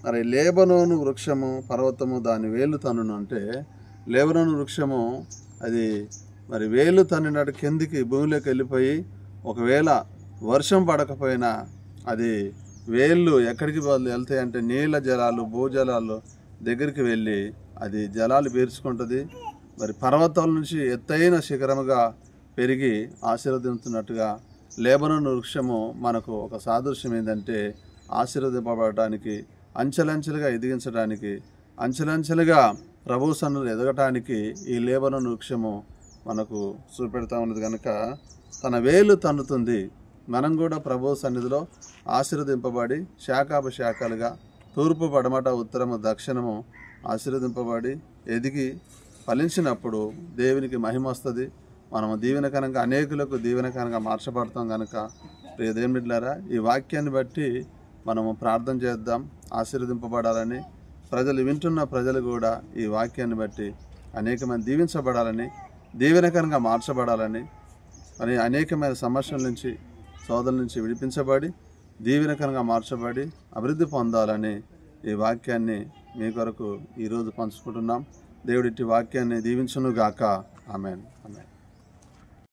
మరి లేబనోను వృక్షము పర్వతము దాని వేలు తన్నును అంటే, లేబనోను వృక్షము అది మరి వేలు తన్నినట్టు కిందికి భూమిలోకి వెళ్ళిపోయి, ఒకవేళ వర్షం పడకపోయినా అది వేళ్ళు ఎక్కడికి వెళ్తాయంటే నీళ్ళ జలాలు భూజలాలు దగ్గరికి వెళ్ళి అది జలాలు పీల్చుకుంటుంది. మరి పర్వతాల నుంచి ఎత్తైన శిఖరముగా పెరిగి ఆశీర్వదించున్నట్టుగా లేబనోను వృక్షము మనకు ఒక సాదృశ్యం ఏంటంటే, ఆశీర్వదింపబడటానికి, అంచెలంచెలుగా ఎదిగించడానికి, అంచెలంచెలుగా ప్రభు సన్నిధిలో ఎదగటానికి ఈ లేబనోను వృక్షము మనకు చూపెడతా ఉన్నది కనుక తన వేలు తన్నుతుంది. మనం కూడా ప్రభు సన్నిధిలో ఆశీర్వదింపబడి శాఖాపశాఖలుగా తూర్పు పడమట ఉత్తరము దక్షిణము ఆశీర్వదింపబడి ఎదిగి ఫలించినప్పుడు దేవునికి మహిమ వస్తుంది. మనము దీవెనకరంగా అనేకులకు దీవెనకరంగా మార్చబడతాం కనుక ప్రియ దేవుని బిడ్డలారా, ఈ వాక్యాన్ని బట్టి మనము ప్రార్థన చేద్దాం. ఆశీర్వదింపబడాలని, ప్రజలు వింటున్న ప్రజలు కూడా ఈ వాక్యాన్ని బట్టి అనేకమైన దీవించబడాలని, దీవెనకరంగా మార్చబడాలని, అని అనేకమైన సమస్యల నుంచి శోధనల నుంచి విడిపించబడి దీవెనకరంగా మార్చబడి అభివృద్ధి పొందాలని ఈ వాక్యాన్ని మీ కొరకు ఈరోజు పంచుకుంటున్నాం. దేవుడిట్టి వాక్యాన్ని దీవించును గాక. ఆమేన్. ఆమేన్.